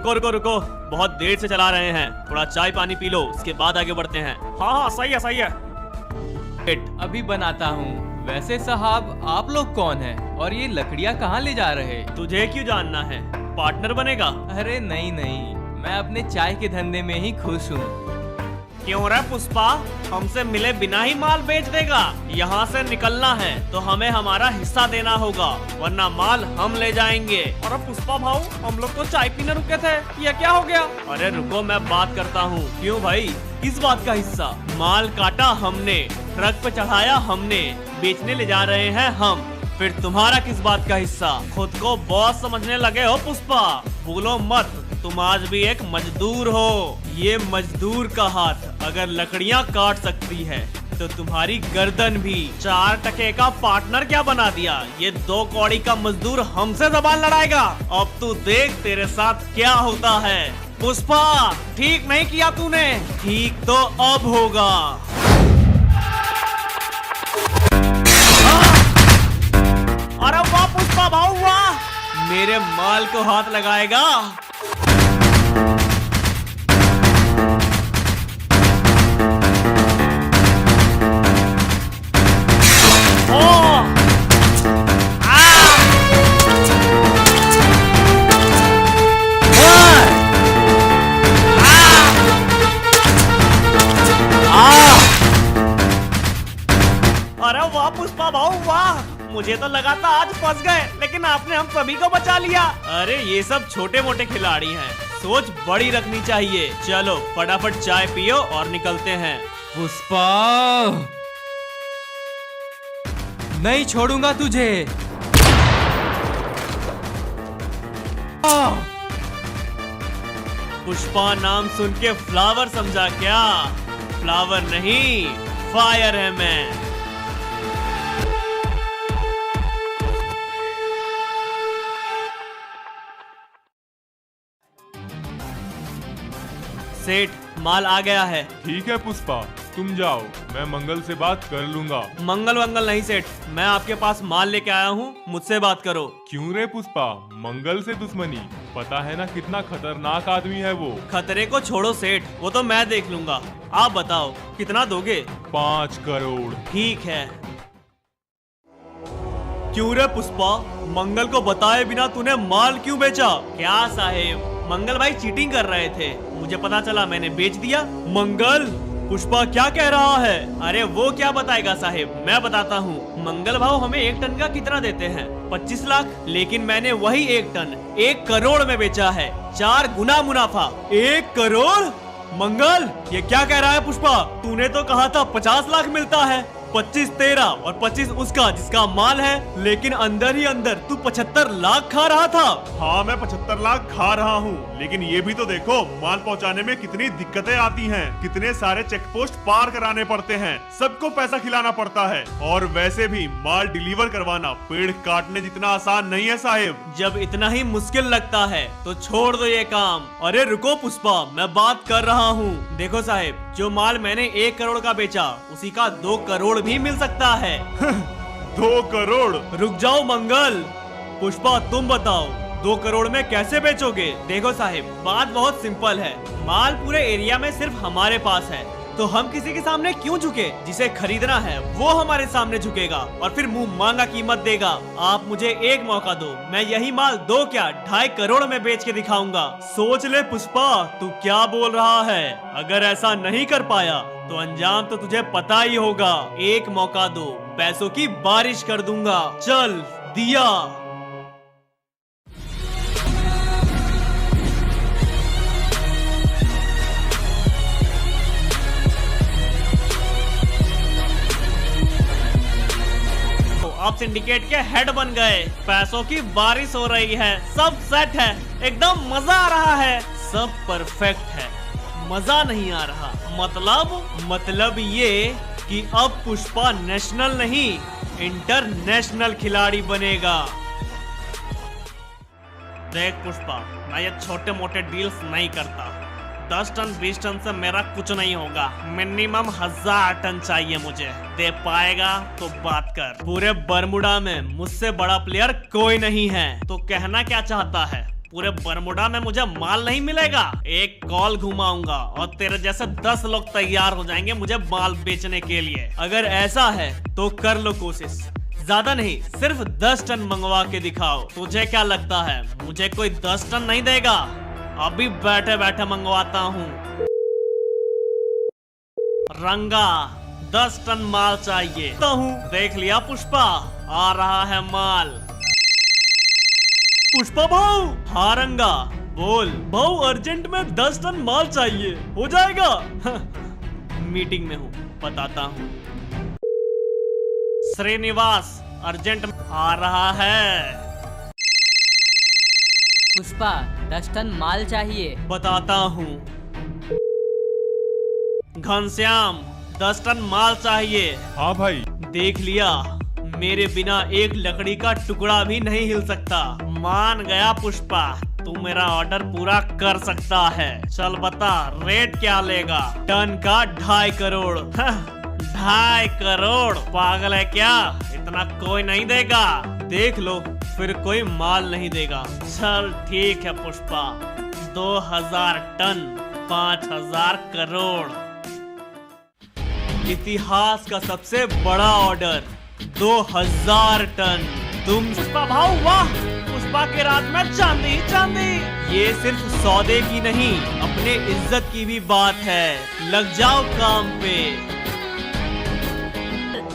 रुको रुको रुको, बहुत देर से चला रहे हैं, थोड़ा चाय पानी पी लो, उसके बाद आगे बढ़ते हैं। हाँ हाँ सही है सही है। अभी बनाता हूँ। वैसे साहब आप लोग कौन हैं और ये लकड़ियाँ कहाँ ले जा रहे? तुझे क्यों जानना है, पार्टनर बनेगा? अरे नहीं नहीं, मैं अपने चाय के धंधे में ही खुश हूँ। क्यों रे पुष्पा, हमसे मिले बिना ही माल बेच देगा? यहाँ से निकलना है तो हमें हमारा हिस्सा देना होगा, वरना माल हम ले जाएंगे। अरे पुष्पा भाऊ, हम लोग तो चाय पीने रुके थे, ये क्या हो गया? अरे रुको मैं बात करता हूँ। क्यों भाई, किस बात का हिस्सा? माल काटा हमने, ट्रक पे चढ़ाया हमने, बेचने ले जा रहे हैं हम, फिर तुम्हारा किस बात का हिस्सा? खुद को बॉस समझने लगे हो पुष्पा? भूलो मत, तुम आज भी एक मजदूर हो। ये मजदूर का हाथ अगर लकड़ियाँ काट सकती है तो तुम्हारी गर्दन भी। 4 टके का पार्टनर क्या बना दिया? ये 2 कौड़ी का मजदूर हमसे जबान लड़ाएगा? अब तू देख तेरे साथ क्या होता है। पुष्पा, ठीक नहीं किया तूने। ठीक तो अब होगा। अरे वाह पुष्पा भाऊ वाह, मेरे माल को हाथ लगाएगा। अरे वाह पुष्पा भाऊ वाह, मुझे तो लगा था आज फंस गए, लेकिन आपने हम सभी को बचा लिया। अरे ये सब छोटे मोटे खिलाड़ी हैं, सोच बड़ी रखनी चाहिए। चलो फटाफट चाय पियो और निकलते हैं। पुष्पा, नहीं छोड़ूंगा तुझे। पुष्पा नाम सुन के फ्लावर समझा क्या? फ्लावर नहीं, फायर है मैं। सेठ, माल आ गया है। ठीक है पुष्पा, तुम जाओ, मैं मंगल से बात कर लूंगा। मंगल वंगल नहीं सेठ, मैं आपके पास माल लेके आया हूँ, मुझसे बात करो। क्यों रे पुष्पा, मंगल से दुश्मनी? पता है ना कितना खतरनाक आदमी है वो। खतरे को छोड़ो सेठ, वो तो मैं देख लूंगा। आप बताओ कितना दोगे? 5 करोड़। ठीक है। क्यों रे पुष्पा, मंगल को बताए बिना तूने माल क्यों बेचा? क्या साहेब, मंगल भाई चीटिंग कर रहे थे, मुझे पता चला, मैंने बेच दिया। मंगल, पुष्पा क्या कह रहा है? अरे वो क्या बताएगा साहेब, मैं बताता हूँ। मंगल भाव हमें 1 टन का कितना देते हैं? 25 लाख, लेकिन मैंने वही 1 टन 1 करोड़ में बेचा है। 4 गुना मुनाफा। 1 करोड़? मंगल, ये क्या कह रहा है पुष्पा? तूने तो कहा था 50 लाख मिलता है। 25 तेरा और 25 उसका जिसका माल है, लेकिन अंदर ही अंदर तू 75 लाख खा रहा था। हाँ मैं 75 लाख खा रहा हूँ, लेकिन ये भी तो देखो माल पहुँचाने में कितनी दिक्कतें आती हैं, कितने सारे चेक पोस्ट पार कराने पड़ते हैं, सबको पैसा खिलाना पड़ता है, और वैसे भी माल डिलीवर करवाना पेड़ काटने जितना आसान नहीं है साहेब। जब इतना ही मुश्किल लगता है तो छोड़ दो ये काम। अरे रुको पुष्पा, मैं बात कर रहा हूँ। देखो साहेब, जो माल मैंने 1 करोड़ का बेचा, उसी का 2 करोड़ भी मिल सकता है। 2 करोड़? रुक जाओ मंगल। पुष्पा तुम बताओ, 2 करोड़ में कैसे बेचोगे? देखो साहिब, बात बहुत सिंपल है। माल पूरे एरिया में सिर्फ हमारे पास है, तो हम किसी के सामने क्यों झुके? जिसे खरीदना है वो हमारे सामने झुकेगा और फिर मुंह मांगा कीमत देगा। आप मुझे एक मौका दो, मैं यही माल 2 क्या 2.5 करोड़ में बेच के दिखाऊंगा। सोच ले पुष्पा, तू क्या बोल रहा है? अगर ऐसा नहीं कर पाया तो अंजाम तो तुझे पता ही होगा। एक मौका दो, पैसों की बारिश कर दूंगा। चल दिया। आप सिंडिकेट के हेड बन गए, पैसों की बारिश हो रही है, सब सेट है, एकदम मजा आ रहा है, सब परफेक्ट है। मजा नहीं आ रहा मतलब ये कि अब पुष्पा नेशनल नहीं इंटरनेशनल खिलाड़ी बनेगा। देख पुष्पा, मैं ये छोटे मोटे डील्स नहीं करता। 10 टन 20 टन से मेरा कुछ नहीं होगा, मिनिमम 1000 टन चाहिए मुझे। दे पाएगा तो बात कर। पूरे बरमुडा में मुझसे बड़ा प्लेयर कोई नहीं है। तो कहना क्या चाहता है? पूरे बरमुडा में मुझे माल नहीं मिलेगा। एक कॉल घुमाऊंगा और तेरे जैसे 10 लोग तैयार हो जाएंगे मुझे माल बेचने के लिए। अगर ऐसा है तो कर लो कोशिश, ज्यादा नहीं, सिर्फ 10 टन मंगवा के दिखाओ। तुझे क्या लगता है मुझे कोई 10 टन नहीं देगा? अभी बैठे बैठे मंगवाता हूँ। रंगा 10 टन माल चाहिए। देख लिया पुष्पा, आ रहा है माल। पुष्पा भाऊ। हाँ रंगा बोल। भाऊ अर्जेंट में 10 टन माल चाहिए, हो जाएगा? मीटिंग में हूँ, बताता हूँ। श्रीनिवास अर्जेंट आ रहा है। पुष्पा 10 टन माल चाहिए। बताता हूँ। घनश्याम 10 टन माल चाहिए। हाँ भाई। देख लिया, मेरे बिना एक लकड़ी का टुकड़ा भी नहीं हिल सकता। मान गया पुष्पा, तू मेरा ऑर्डर पूरा कर सकता है। चल बता रेट क्या लेगा? टन का 2.5 करोड़। 2.5 करोड़? पागल है क्या? इतना कोई नहीं देगा। देख लो फिर कोई माल नहीं देगा। चल ठीक है पुष्पा, 2000 टन 5000 करोड़। इतिहास का सबसे बड़ा ऑर्डर 2000 टन। तुम पुष्पा भाऊ वाह, पुष्पा के रात में चांदी चांदी। ये सिर्फ सौदे की नहीं, अपने इज्जत की भी बात है। लग जाओ काम पे।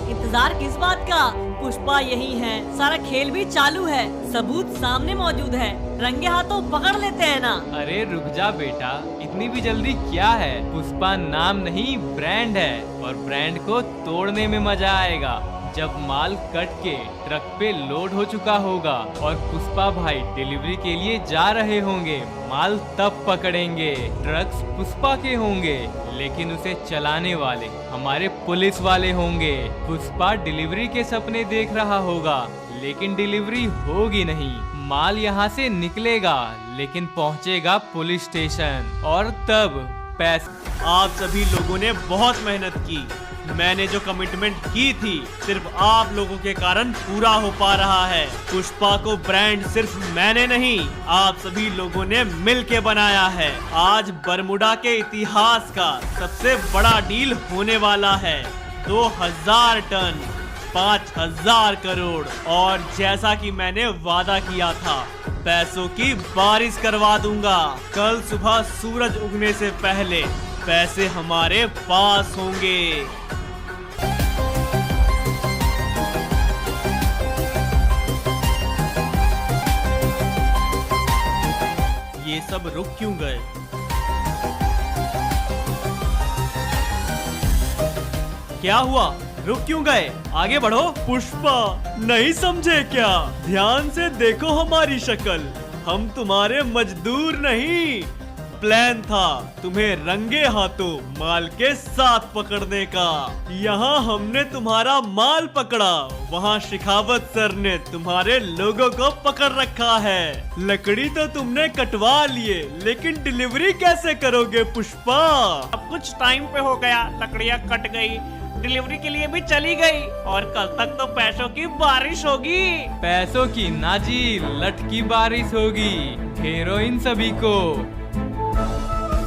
इंतजार किस बात का? पुष्पा यही है, सारा खेल भी चालू है, सबूत सामने मौजूद है, रंगे हाथों पकड़ लेते हैं ना। अरे रुक जा बेटा, इतनी भी जल्दी क्या है? पुष्पा नाम नहीं ब्रांड है, और ब्रांड को तोड़ने में मजा आएगा जब माल कट के ट्रक पे लोड हो चुका होगा और पुष्पा भाई डिलीवरी के लिए जा रहे होंगे। माल तब पकड़ेंगे। ट्रक्स पुष्पा के होंगे, लेकिन उसे चलाने वाले हमारे पुलिस वाले होंगे। पुष्पा डिलीवरी के सपने देख रहा होगा, लेकिन डिलीवरी होगी नहीं। माल यहाँ से निकलेगा, लेकिन पहुँचेगा पुलिस स्टेशन, और तब पैसे। आप सभी लोगों ने बहुत मेहनत की। मैंने जो कमिटमेंट की थी सिर्फ आप लोगों के कारण पूरा हो पा रहा है। पुष्पा को ब्रांड सिर्फ मैंने नहीं, आप सभी लोगों ने मिल के बनाया है। आज बरमुडा के इतिहास का सबसे बड़ा डील होने वाला है। 2000 टन 5000 करोड़। और जैसा कि मैंने वादा किया था, पैसों की बारिश करवा दूंगा। कल सुबह सूरज उगने से पहले पैसे हमारे पास होंगे। ये सब रुक क्यों गए? क्या हुआ? रुक क्यों गए? आगे बढ़ो। पुष्पा नहीं समझे क्या? ध्यान से देखो हमारी शक्ल। हम तुम्हारे मजदूर नहीं। प्लान था तुम्हें रंगे हाथों माल के साथ पकड़ने का। यहाँ हमने तुम्हारा माल पकड़ा, वहाँ शिखावत सर ने तुम्हारे लोगों को पकड़ रखा है। लकड़ी तो तुमने कटवा लिए, लेकिन डिलीवरी कैसे करोगे पुष्पा? अब कुछ टाइम पे हो गया, लकड़ियाँ कट गई, डिलीवरी के लिए भी चली गई, और कल तक तो पैसों की बारिश होगी। पैसों की नाजी लट की बारिश होगी। घेरो इन सभी को।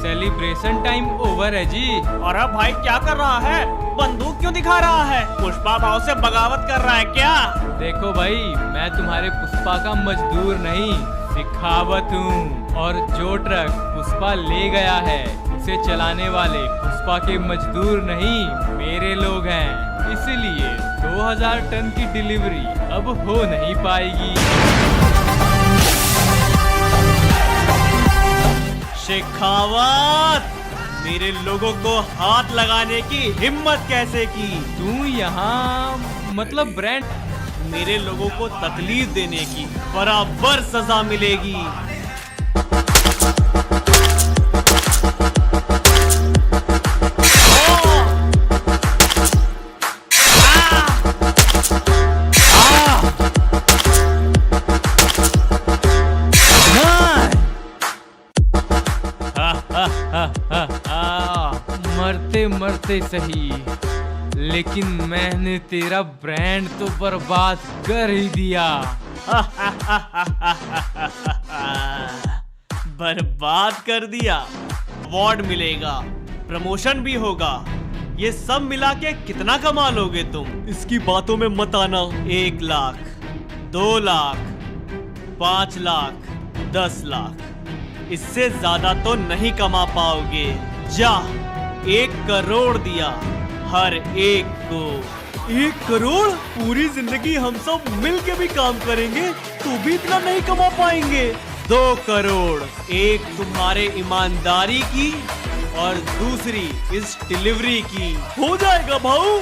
सेलिब्रेशन टाइम ओवर है जी। और अब भाई क्या कर रहा है? बंदूक क्यों दिखा रहा है? पुष्पा भाव से बगावत कर रहा है क्या? देखो भाई, मैं तुम्हारे पुष्पा का मजदूर नहीं, शिखावत हूँ। और जो ट्रक पुष्पा ले गया है, उसे चलाने वाले पुष्पा के मजदूर नहीं, मेरे लोग हैं। इसलिए 2000 टन की डिलीवरी अब हो नहीं पाएगी। शेखावत, मेरे लोगों को हाथ लगाने की हिम्मत कैसे की? तू यहाँ मतलब ब्रांड? मेरे लोगों को तकलीफ देने की बराबर सजा मिलेगी। मरते मरते सही, लेकिन मैंने तेरा ब्रांड तो बर्बाद कर ही दिया। बर्बाद कर दिया। अवार्ड मिलेगा, प्रमोशन भी होगा, ये सब मिला के कितना कमा लोगे तुम? इसकी बातों में मत आना। 1 लाख, 2 लाख, 5 लाख, 10 लाख, इससे ज्यादा तो नहीं कमा पाओगे। जा, 1 करोड़ दिया हर एक को। 1 करोड़? पूरी जिंदगी हम सब मिल के भी काम करेंगे तो भी इतना नहीं कमा पाएंगे। 2 करोड़, एक तुम्हारे ईमानदारी की और दूसरी इस डिलीवरी की। हो जाएगा भाऊ,